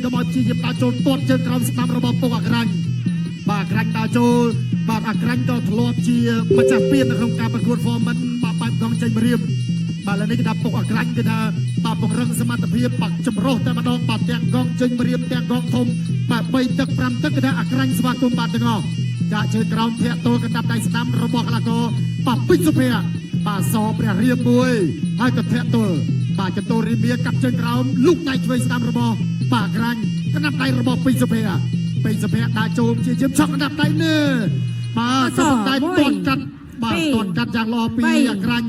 ก็มาชี้ยิบตาโจนตดเจอกรามสนามระบบปกอักรันบากรันตาโจบากอักรันก็ทะเลาะเชียมาจากเปลี่ยนในโครงการประกวดฟอร์มมันบาปันกองใจมาเรียมบาลนี้ก็ดับปกอักรันก็นะบาปกเรื่องสมรรถภาพปักจมโรแต่มาดองบาแตงกองใจมาเรียมแตงกองทมบาใบตึกปรำตึกก็ได้อักรันสมาคมบาตงอจะเชิญกรามเทียโตกันดับในสนามระบบละก็ปปิสุเพียบาสอบเรียบมวยให้กับเทียโตบาจะโตรีเมียกับเชิญกรามลูกในช่วยสนามระบบปากรันก็นับในระบบปิสุเพียไปสเปียดาโจมเชี่ยมช็อกอันดับใดเนื้อมาสมได้ตอนกันบาตอนกันอย่างรอปีอย่างรัน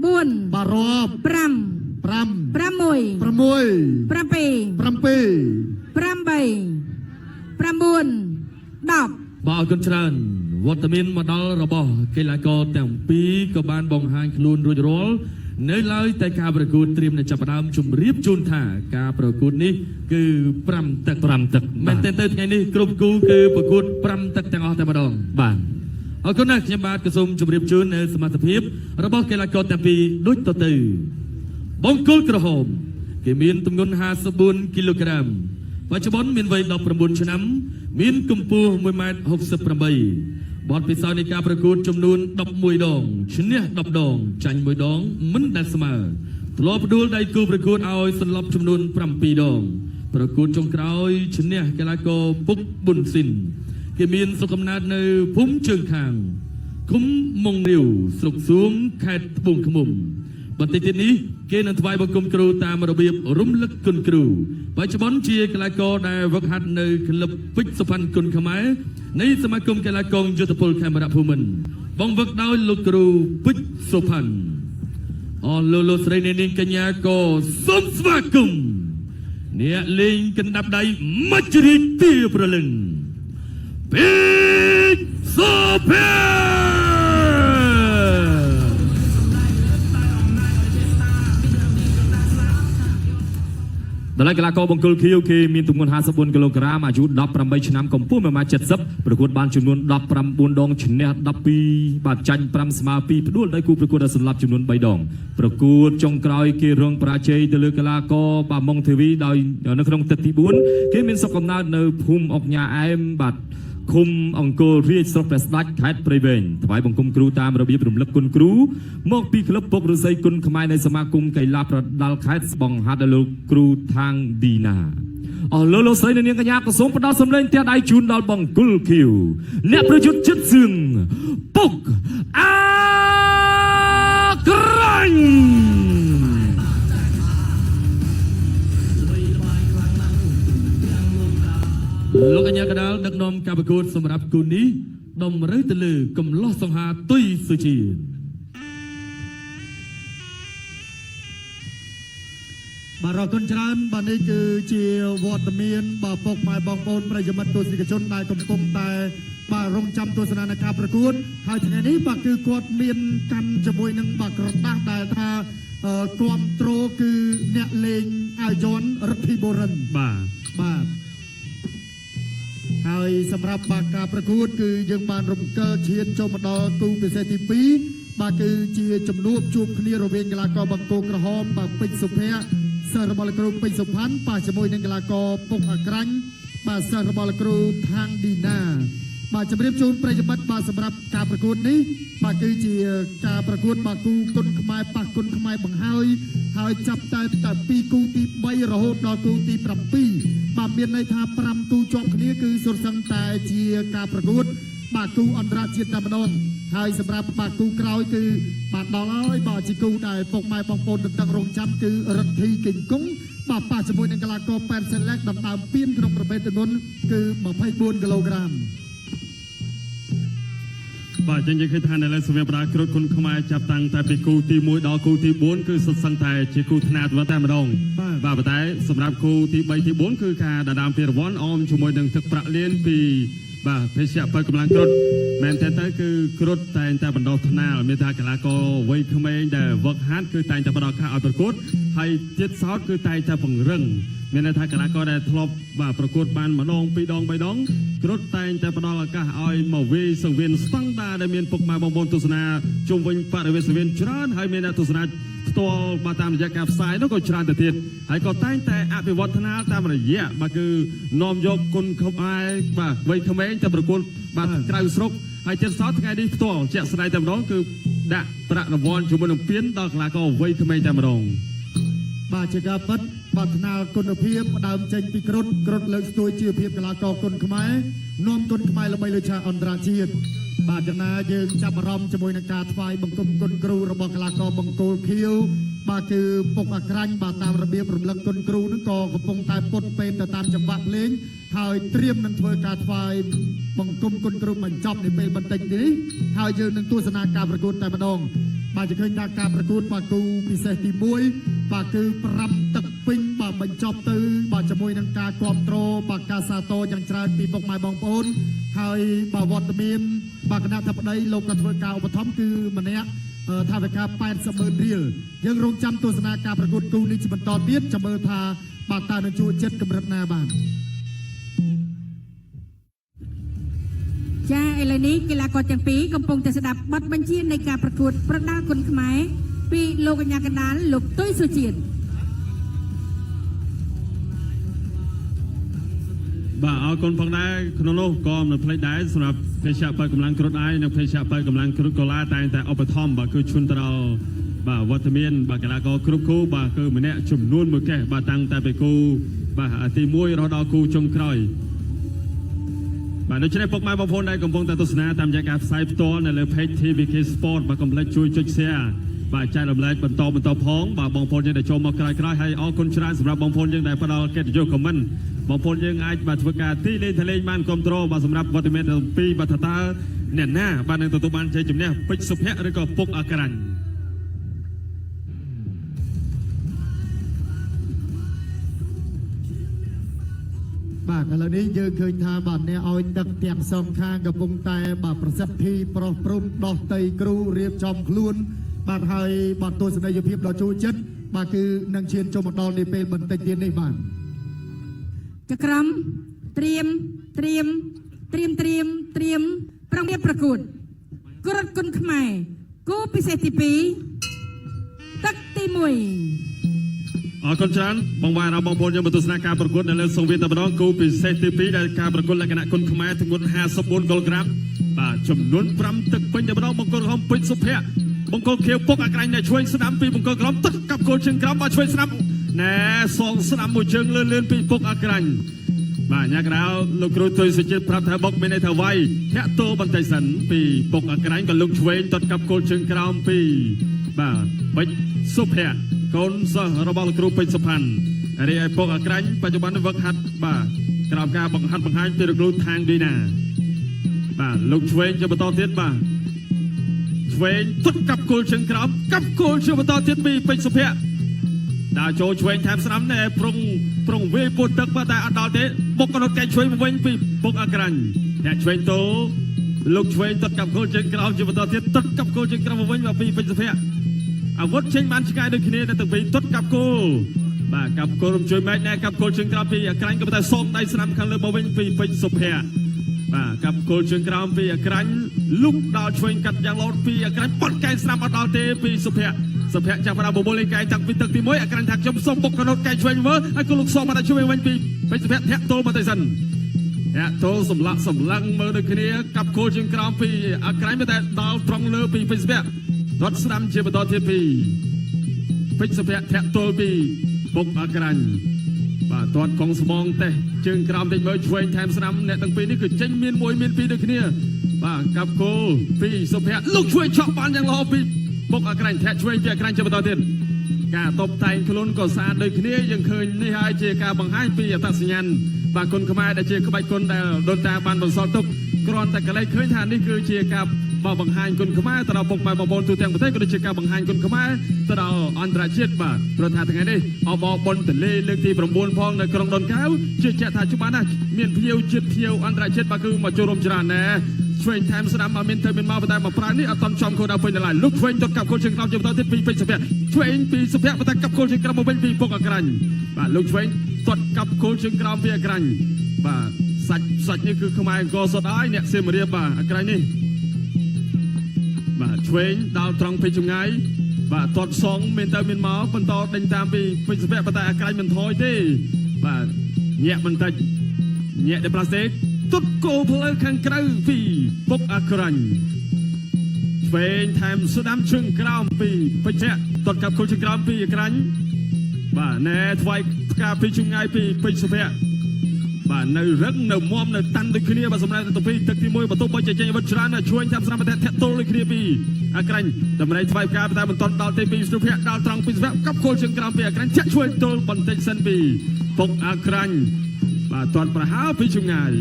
บุญบารอบปรำมวยปรำปีปรำใบปรำบุญดอกบ่าวกันชรันวัตมินมาดอลระบบกีฬากรแต่งปีกับบานบองหานคลูนรุยโรลเนื้อเลยแต่การประกวดเตรียมในจับดามชุมรีบจุนท่าการประกวดนี้คือปรำตักแมนเต้นไงนี่กรุ๊ปกูคือประกวดปรำตักแต่งออกแต่มาดองบ้านเอาคนนักยามบาดกระสุมชุมรีบจุนในสมาธิภระบบกีฬากรแต่ปีดุจตัวบองกุลกระหอมเกี่ยมีนตุงเงิน50กิโลกรัมปัจจุบันมีนวัย19ชนะมีนกุมปูมวยมา68บอดพิษในการประกวดจำนวน10 มวยดองชนะ10 ดองจันมวยดองมันได้เสมอตลอดดูได้กูประกวดเอาสลับจำนวน7 ดองประกวดจงกรอยชนะกีฬากรปุกบุญสินเกี่ยมีนสุขมนาในพุ่มเชิงคางคุ้มมงริวสุกสูงแคดบุงขมุมปฏิทินนี้เกณฑ์ถวายบังคมครูตามระเบียบรุ่มลึกกุนครูปัจจุบันเชียร์กีฬากรได้วักหัดในคลับพิษสุพรรณกุนขมายในสมาคมกีฬากรยุทธพลแคมราภูมินบังวักดาวลูกครูพิษสุพรรณออลโลสเรนนิงกัญญาโกสมสมาคมเนี่ยลิงกันดับใดมัจริตีประลึงพิษสุพรรณตลาดกีฬากรบังกุลคิวคีมีตุงเงิน54กิโลกรัมอายุ18ชนะกำพูมา70ประกวดบานจำนวน19 ดองชนะ10 ปีบาดจัน5 สมาปีพดุลได้คู่ประกวดสลับจำนวนใบดองประกวดจงกรอยกีเรืองปราเจยตลาดกีฬากรบามงเทวีโดยในขนมติที่4กีมีสกอมนาในภูมิออกยาไอมบัดคุมองโกเรียสโตรเปสดักแคดปริเวนถวายบังคมครูตามระเบียบรุ่มลึกกุนครูมอกปีคลับปกรุไซกุนขมายในสมาคมไก่ลาประดัลแคดบังฮัดลูครูทางดีนาโลโลไซในเนียงกัญญากระสงประดาสำเร็จเทียดไอจูนดาลบังกุลคิวเนปประยุทธ์ชิดซึ่งปุกอากรันลูกอัญญากระดาลดักนมการประกวดสำหรับกุนี้ดมเรือตะลือกำล้อสงหาตุยสุจีบารอคนชราบันนี้คือเชียววอดเมียนบาปกหมายบองปนประยมัดตัวสิกชนได้กำกมแต่บารงจำตัวสนานการประกวดหายถึงนี้บาคือกวดเมียนกันจะบวยนังบากรตั้งแต่ท่าความโตรคือเนเลงอายอนรัฐพิบรันบาให้สำหรับบาการประกวดคือยังบานรมเกอเชียนโจมดอกูเป็นเศรษฐีปีบาคือเชียจำนวนจูบคณีระเวงกีฬากบังโกกระหอมบาปิดสุเพะเซอร์บอลกรูปิดสุพันป่าจมวยนังกีฬากปกอักรังบาเซอร์บอลกรูทางดีนาบาจะเรียบจูนประยมัดบาสำหรับการประกวดนี้บาคือเชียการประกวดบากูกุนขมายปากกุนขมายบังหายจับแต่ปีกูตีใบระหดดอกูตี8 ปีบาเมียนในท่าปรำกูจบคนนี้คือสุดสังแต่เชียการประกวดบากูอันตรายเชียตามดองให้สำหรับบากูกราวคือบาดอลอยบาจิกูได้ปกไม้ปองปนตั้งรงจำคือรัฐทีกิ่งกุ้งบาป่าจมวยในกลากร8 เซนแรกดำตามเปี้ยนขนมประเภทนั้นคือ24 กิโลกรัมบาดจังยังเคยทานในสมัยปรากฏคนขมายจับตังแต่ปีกูตีมวยดอกูตี4คือสุดสังแต่เชียกูธนาตัวแต่มาดองบาปแต่สำหรับกูตี3ตี4คือการดาดามเปียร์วอนออมชมวยดังทึกประเลียนปีบาเพชรเปิดกำลังกรดแมนเทนเตอร์คือกรดแต่บรรดาธนาเมตากลาโกไว้ขมายแต่วักฮัทคือแต่บรรดาข้าอัลประกวดให้เจ็ดซอสคือแต่ฝั่งเรื่องเมนทากลาโกได้ทลบบาประกวดบานมาดองปีดองใบดองกรดแต่บรรดาข้าอ้อยมาเวสังเวียนสตังดาได้เมียนปกมาบองบนตุสนาจงวันปาร์เวสเวียนจรานให้เมียนตุสนาโต ទាល់បាទតាមរយៈការផ្សាយនោះក៏ច្រើនទៅទៀតហើយក៏តែងតែអភិវឌ្ឍនាតាមរយៈបាទគឺនាំយកគុណខ្មែរបាទវ័យក្មេងទៅប្រកួតបាទក្រៅស្រុកហើយទៀតសោះថ្ងៃនេះផ្ទាល់ជាក់ស្ដែងតែម្ដងគឺដាក់ប្រាក់រង្វាន់ជាមួយនឹងពានដល់កីឡាករវ័យក្មេងតែម្ដងបាទជាការពិតបាទថ្នាលគុណភាពផ្ដើមចេញពីគ្រុឌលើកស្ទួយជាភាពកីឡាករគុណខ្មែរនាំគុណខ្មែរល្បីលើឆាកអន្តរជាតិបាទចំណាយើងចាប់អារម្មណ៍ជាមួយនឹងការថ្វាយបង្គំគុណគ្រូរបស់កីឡាករបង្គោលខៀវបាទគឺពុកអក្រាញ់បាទតាមរបៀបរំលឹកគុណគ្រូនឹងក៏កំពុងតែពុតពេនទៅតាមចង្វាក់ភ្លេងហើយត្រៀមនឹងធ្វើការថ្វាយបង្គំគុណគ្រូបញ្ចប់នៅពេលបន្តិចនេះហើយយើងនឹងទស្សនាការប្រកួតតែម្ដងបាទจะឃើញថាការប្រកួតបាទគូពិសេសទី1បាទគឺ5ទឹកពេញបាទបញ្ចប់ទៅបាទជាមួយនឹងការគ្រប់គ្រងបាទការសាទរយ៉ាងច្រើនពីពុកម៉ែបងប្អូនហើយបាទវត្តមានបាទគណៈថាបតីលោកក៏ធ្វើការឧបត្ថម្ភគឺម្នាក់ថាវិការ80,000 រៀលយើងរងចាំទស្សនាការប្រកួតគូនេះជាបន្តទៀតចាំមើលថាបាទតើនឹងជួយចិត្តកម្រិតណាបាទចាឥឡូវនេះកីឡាករទាំងពីរកំពុងតែស្ដាប់បទបញ្ជានៃការប្រកួតប្រដាល់គុណខ្មែរពីលោកកញ្ញាកណ្ដាលលោកទុយសុជាតិបាទអរគុណផងដែរក្នុងនោះក៏មិនភ្លេចដែរសម្រាប់ភេសជ្ជៈបើកម្លាំងគ្រុឌអាយនិងភេសជ្ជៈបើកម្លាំងគ្រុឌកូឡាតែងតែឧបត្ថម្ភបាទគឺឈុនត្រល់បាទវត្តមានបាទកីឡាករគ្រប់គូបាទគឺម្នាក់ចំនួនមួយកេះបាទតាំងតែពីគូបាទទី1រហូតដល់គូចុងក្រោយបាទដូច្នេះពុកម៉ែបងប្អូនដែលកំពុងតែទស្សនាតាមរយៈការផ្សាយផ្ទាល់នៅលើ Page TVK Sport បាទកុំភ្លេចជួយចុច Share បាទចែករំលែកបន្តផងបាទបងប្អូនយើងដែលចូលមកក្រោយៗហើយអរគុណច្រើនសម្រាប់បងប្អូនយើងដែលផ្ដល់កិត្តិយស Comment បងប្អូនយើងអាចបាទធ្វើការទីលេងលេងបានគ្រប់គ្រងបាទសម្រាប់វត្តមានទាំងពីរបាទតើអ្នកណាបាទនឹងទទួលបានជ័យជំនះពេជ្រសុភ័ក្រឬក៏ពុកអក្រាញ់បាទឥឡូវនេះយើងឃើញថាបាទអ្នកឲ្យដឹកទាំងសងខាងកំពុងតែបាទប្រសិទ្ធិប្រោះព្រំដោះតីគ្រូរៀបចំខ្លួនបាទហើយបាទទស្សនីយភាពដ៏ជួយចិត្តបាទគឺនឹងឈានចូលមកដល់នាពេលបន្តិចទៀតនេះបាទចក្រមត្រៀមប្រងៀបប្រកួតគ្រុឌគុណខ្មែរគូពិសេសទី2ទឹកទី1អរគុណច្រើនបងប្អូនយើងមកទស្សនាការប្រកួតនៅលើសង្វៀនតែម្ដងគូពិសេសទី2ដែលការប្រកួតលក្ខណៈគុណខ្មែរទម្ងន់54គីឡូក្រាមបាទចំនួន5ទឹកពេញតែម្ដងបង្គោលក្រហមពេជ្រសុភ័ក្របង្គោលខៀវពុកអក្រាញ់ដែលជួយស្ដាំពីបង្គោលក្រហមទឹកកាប់គោលជើងក្រោមបាទជួយស្ដាំណែសងស្ដាំមួយជើងលឿនពីពុកអក្រាញ់បាទញ៉ាកដៅលោកគ្រូទុយសុជាតិប្រាប់ថាបុកមានន័យថាវាយធាក់តូបន្តិចសិនពីពុកអក្រាញ់ក៏លោកឆ្វេងទាត់កាប់គោលជើងក្រោមពីបាទពេជ្រសុភ័ក្រកូនសិស្សរបស់លោកគ្រូពេជ្រសុផាន់រីឯពុកអក្រាញ់បច្ចុប្បន្នវឹកហាត់បាទក្រោមការបង្ហាញពីលោកគ្រូທາງឌីណាបាទលោកឆ្វេងជាបន្តទៀតបាទឆ្វេងទាត់កាប់គោលជើងក្រោមកាប់គោលជាបន្តទៀតពីពេជ្រសុភ័ក្រដើរចូលឆ្វេងថែមស្ដាំណែប្រងវាយពុតទឹកតែអត់ដល់ទេបុកកណត់កែឆ្វេងមកវិញពីពុកអក្រាញ់អ្នកឆ្វេងតូលោកឆ្វេងទាត់កាប់គោលជើងក្រោមជាបន្តទៀតទាត់កាប់គោលជើងក្រោមមកវិញមកពីពេជ្រសុភ័ក្រអាវុធចេញបានឆ្កែដូចគ្នាតែទាំងពីរទាត់កាប់គោលបាទកាប់គោលរំជួយម៉ែកណែកាប់គោលជើងក្រោមពីអក្រាញ់ក៏តែសងដៃស្ដាំខាងលើមកវិញពីពេជ្រសុភ័ក្របាទកាប់គោលជើងក្រោមពីអក្រាញ់លុកដល់ឆ្វេងកាត់យ៉ាងលោតពីអក្រាញ់បត់កែស្ដាំអត់ដល់ទេពីសុភ័ក្រចាប់ផ្ដើមបបូលលេងកែតាំងពីទឹកទី1អក្រាញ់ថាខ្ញុំសុំបុកកណត់កែឆ្វេងមើលហើយក៏លោកសុំមកជួយវិញពីពេជ្រសុភ័ក្រធាក់តូលមកទៅសិនធាក់តូលសម្លាក់សម្លឹងមើលដូចគ្នាកាប់គោលជើងក្រោមពីអក្រាញ់តែដល់ត្រង់លើពីពេជ្រសុភ័ក្ររត់ស្ដាំជាបន្តទៀតពីពេជ្រសុភ័ក្រធាក់ទល់ពីពុកអក្រាញ់បាទទាត់កងស្មងទេជើងក្រោមតិចមើលឆ្វេងថែមស្ដាំអ្នកទាំងពីរនេះគឺចេញមាន1មាន2ដូចគ្នាបាទកាប់គោលពីសុភ័ក្រលោកជួយឆក់បានយ៉ាងល្អពីពុកអក្រាញ់ធាក់ឆ្វេងពីអក្រាញ់ជាបន្តទៀតការតបតែងខ្លួនក៏ស្អាតដូចគ្នាយើងឃើញនេះហើយជាការបង្ហាញពីអត្តសញ្ញាណបាទគុណខ្មែរដែលជាក្បាច់គុណដែលដូនតាបានបន្សល់ទុកគ្រាន់តែកលែងឃើញថានេះគឺជាការបង្ហាញគុណខ្មែរទៅដល់ពុកម៉ែបងប្អូនទូទាំងប្រទេសក៏ដូចជាការបង្ហាញគុណខ្មែរទៅដល់អន្តរជាតិបាទព្រោះថាថ្ងៃនេះអបអបុនទលេលើកទី9ផងនៅក្រុងដុនកែវជឿជាក់ថាច្បាស់ណាស់មានភ្ញៀវជាតិភ្ញៀវអន្តរជាតិបាទគឺមកចូលរួមច្រើនណាស់ឆ្វេងថែមស្ដាំមកមានទៅមានមកតែមកប្រើនេះអត់តន់ចំគោលដៅពេញដល់លោកឆ្វេងទាត់កាប់គោលជើងក្រោមជាបន្តទៀតពីពេជ្រសុភ័ក្រឆ្វេងពីសុភ័ក្របន្តកាប់គោលជើងក្រោមមកវិញពីពុកអក្រាញ់បាទលោកឆ្វេងទាត់កាប់គោលជើងក្រោមពីអក្រាញ់បាទសាច់នេះគឺខ្មែរអង្គរសុទ្ធហើយអ្នកសៀមរាបបាទអក្រាញ់នេះបាទឆ្វេងដល់ត្រង់ពេជ្រចម្ងាយ បាទទាត់សងមានទៅមានមកបន្តដេញតាមពីពេជ្រសុភ័ក្រប៉ុន្តែអាក្រៃមិនថយទេបាទញាក់បន្តិចញាក់តែផ្លាស្ទិកទុតគោផ្លូវខាងក្រៅពីពុកអាក្រាញ់ឆ្វេងថែមស្ដាំជើងក្រោមពីពេជ្រទាត់កាប់គល់ជើងក្រោមពីអាក្រាញ់បាទណែថ្វាយផ្កាពីជង្ងាយពីពេជ្រសុភ័ក្របាទនៅរឹងនៅមុំនៅតាន់ដូចគ្នាបាទសម្រាប់ទៅពីទឹកទី1បន្ទប់បើចេញវត្តច្រើនជួយតាមស្រាប់តែធាក់ទល់ដូចគ្នាពីអាក្រាញ់តម្រៃថ្វាយផ្កាតែបន្តដល់ទីពីសុភ័ក្រដល់ត្រង់ពីសុភ័ក្រកាប់គល់ជើងក្រោមពីអាក្រាញ់ធាក់ជួយទល់បន្តិចសិនពីពុកអាក្រាញ់បាទទាត់ប្រហើពីជង្ងាយ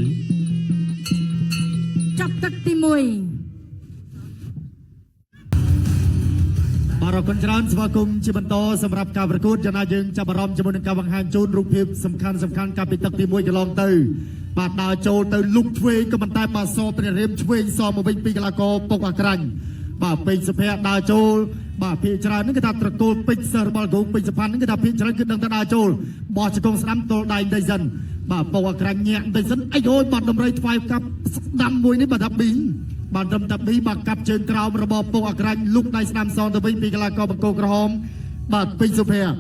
ចាប់ទឹកទី1បាទអរគុណច្រើនស្វាគមន៍ជាបន្តសម្រាប់ការប្រកួតចំណាយយើងចាប់អារម្មណ៍ជាមួយនឹងការបង្ហាញជូនរូបភាពសំខាន់កាលពីទឹកទី1កន្លងទៅបាទដើរចូលទៅលុកឆ្វេងក៏ប៉ុន្តែបាទសព្រះរាមឆ្វេងសមកវិញពីកីឡាករពុកអាក្រាញ់បាទពេជ្រសុភ័ក្រដើរចូលបាទភាគច្រើននេះគឺថាត្រកូលពេជ្រសរបស់លោកពេជ្រសុផាន់នេះគឺថាភាគច្រើនគឺដឹងថាដើរចូលបោះជង្គង់ស្ដាំទល់ដៃដៃសិនបាទពុកអាក្រាញ់ញាក់ដៃសិនអីអូយបាទដំរីថ្វាយកាប់ស្ដាំមួយនេះបាទថាប៊ីងបាទត្រឹមតែពីបាទកាប់ជើងក្រោមរបស់ពុកអាក្រាញ់លុកដៃស្ដាំសងទៅវិញពីកីឡាករបង្គោលក្រហមបាទពេជ្រសុភ័ក្រ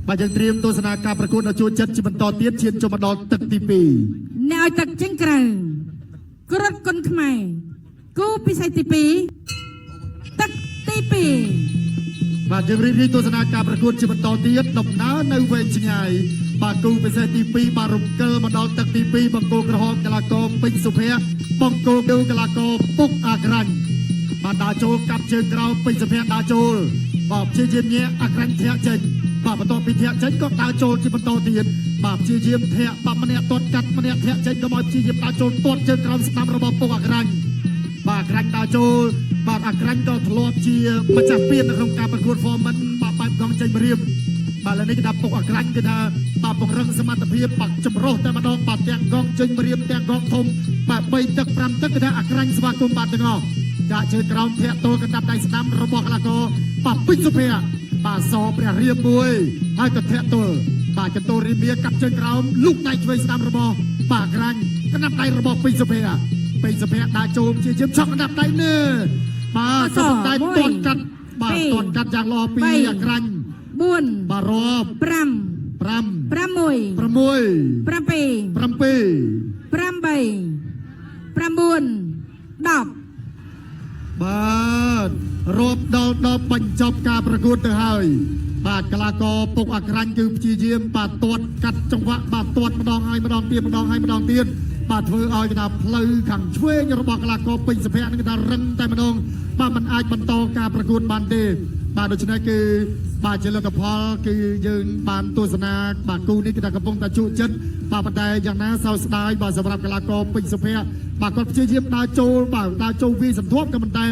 បាទយើងត្រៀមទស្សនាការប្រកួតដល់ជួនចិត្តជាបន្តទៀតឈានចូលមកដល់ទឹកទី2អ្នកឲ្យទឹកចេញក្រៅគ្រុតគុនខ្មែរគូពិសេសទី2ទឹកទី2បាទយើងរៀបទស្សនាការប្រកួតជាបន្តទៀតដំណើរនៅវែងឆ្ងាយបាទគូពិសេសទី2បាទរំកិលមកដល់ទឹកទី2បង្គោលក្រហមកីឡាករពេជ្រសុភ័ក្របង្គោលកីឡាករពុកអាក្រាញ់បាទដើរចូលកាប់ជើងក្រោមពេជ្រសុភ័ក្រដើរចូលបាទព្យាយាមញាក់អាក្រាញ់ធាក់ចេញបាទបន្ទាប់ពីធាក់ចេញក៏ដើរចូលជាបន្តទៀតបាទព្យាយាមធាក់បាទម្នាក់ទាត់កាត់ម្នាក់ធាក់ចេញក៏មកព្យាយាមដើរចូលទាត់ជើងក្រោមស្ដាំរបស់ពុកអាក្រាញ់បាទអាក្រាញ់ដើរចូលបាទអាក្រាញ់ក៏ធ្លាប់ជាម្ចាស់ពាននៅក្នុងការប្រកួត Forman បាទបែបកងចេញរៀបបាទឥឡូវនេះគេថាពុកអាក្រាញ់គេថាបាទពង្រឹងសមត្ថភាពបាទចម្រុះតែម្ដងបាទទាំងកងចេញរៀបទាំងកងធំបាទ3ទឹក5ទឹកគេថាអាក្រាញ់ស្វាគមន៍បាទទាំងអស់ចាក់ជើងក្រោមធាក់ទល់កណ្ដាប់ដៃស្ដាំរបស់កីឡាករបាទពេជ្រសុភ័ក្របាទសព្រះរាមមួយហើយក៏ធាក់ទល់បាទចន្ទោរីមៀកាប់ជើងក្រោមលុកដៃឆ្វេងស្ដាំរបស់បាទអាក្រាញ់កណ្ដាប់ដៃរបស់ពេជ្រសុភ័ក្រពេជ្រសុភ័ក្រដើរចូលជាជាឆក់កណ្ដាប់ដៃនេះបាទសុភ័ក្រដៃទាត់កាត់បាទទាត់កាត់យ៉ាងល្អពីអាក្រាញ់4បាទរាប់5 6 7 7 8 8 9 10បាទរាប់ដល់បញ្ចប់ការប្រកួតទៅហើយបាទកីឡាករពុកអាក្រាញ់គឺព្យាយាមបាទទាត់កាត់ចង្វាក់បាទទាត់ម្ដងហើយម្ដងទៀតម្ដងហើយម្ដងទៀតបាទធ្វើឲ្យគេថាផ្លូវខាងឆ្វេងរបស់កីឡាករពេជ្រសុភ័ក្រនេះគេថារឹងតែម្ដងបាទมันអាចបន្តការប្រកួតបានទេបាទដូច្នេះគឺបាទជាលទ្ធផលគឺយើងបានទស្សនាបាទគូនេះគឺថាកំពុងតែជក់ចិត្តបាទប៉ុន្តែយ៉ាងណាសោកស្ដាយបាទសម្រាប់កីឡាករពេជ្រសុភ័ក្របាទគាត់ព្យាយាមដើរចូលបាទដើរចូលវាសន្ធាប់ក៏ប៉ុន្តែ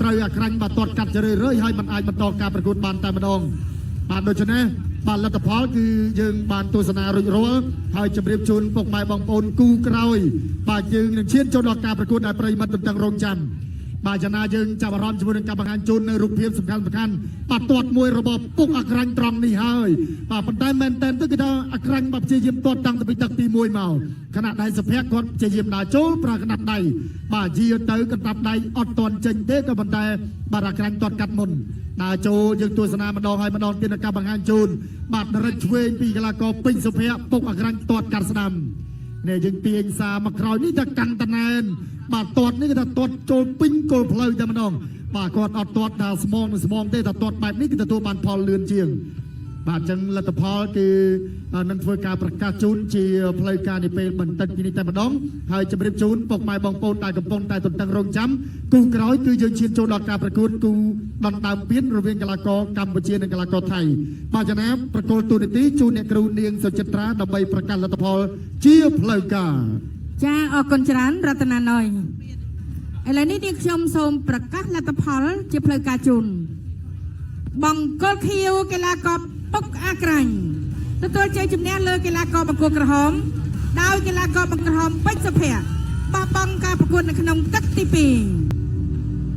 ត្រូវអាក្រាញ់បាទទាត់កាត់ជ្រើរើហើយมันអាចបន្តការប្រកួតបានតែម្ដងបាទដូច្នេះបាទលទ្ធផលគឺយើងបានទស្សនារួចរាល់ហើយជម្រាបជូនពុកម៉ែបងប្អូនគូក្រោយបាទយើងនឹងឈានចូលដល់ការប្រកួតដែលប្រិយមិត្តទាំងរងចាំបាទចំណាយើងចាប់អារម្មណ៍ជាមួយនឹងការបង្ហាញជូននៅរូបភាពសំខាន់បាទទាត់មួយរបស់ពុកអាក្រាញ់ត្រង់នេះហើយបាទប៉ុន្តែមែនតើគឺថាអាក្រាញ់បាទព្យាយាមទាត់តាំងពីទឹកទី1មកខណៈដែលសុភ័ក្រគាត់ព្យាយាមដើរចូលប្រើកណ្ដាប់ដៃបាទយាទៅកណ្ដាប់ដៃអត់ទាន់ចេញទេក៏ប៉ុន្តែបាទអាក្រាញ់ទាត់កាត់មុនដើរចូលយើងទស្សនាម្ដងហើយម្ដងទៀតនៅការបង្ហាញជូនបាទរិទ្ធឆ្វេងពីកីឡាករពេជ្រសុភ័ក្រពុកអាក្រាញ់ទាត់កាត់ស្ដាំនេះយើងទាញសារមកក្រោយនេះថាកាន់តណែនបាទទាត់នេះគេថាទាត់ចូលពេញគល់ផ្លូវតែម្ដងបាទគាត់អត់ទាត់ដល់ស្មងទេថាទាត់បែបនេះគឺទទួលបានផលលឿនជាងបាទអញ្ចឹងលទ្ធផលគឺនឹងធ្វើការប្រកាសជូនជាផ្លូវការនាពេលបន្តិចពីនេះតែម្ដងហើយជម្រាបជូនពុកម៉ែបងប្អូនដែលកំពុងតែទន្ទឹងរង់ចាំគូក្រោយគឺយើងឈានចូលដល់ការប្រកួតគូដណ្ដើមពានរវាងកីឡាករកម្ពុជានិងកីឡាករថៃបាទចំណាប្រកួតទូនីតិជូនអ្នកគ្រូនាងសុចិត្រាដើម្បីប្រកាសលទ្ធផលជាផ្លូវការចាអរគុណច្រើនរតនាណយឥឡូវនេះនាងខ្ញុំសូមប្រកាសលទ្ធផលជាផ្លូវការជូនបង្គោលខៀវកីឡាករពុកអាក្រាញ់ទទួលជ័យជំនះលើកីឡាករបង្គោលក្រហមដោយកីឡាករបង្គោលក្រហមពេជ្រសុភ័ក្របោះបង់ការប្រកួតនៅក្នុងទឹកទី2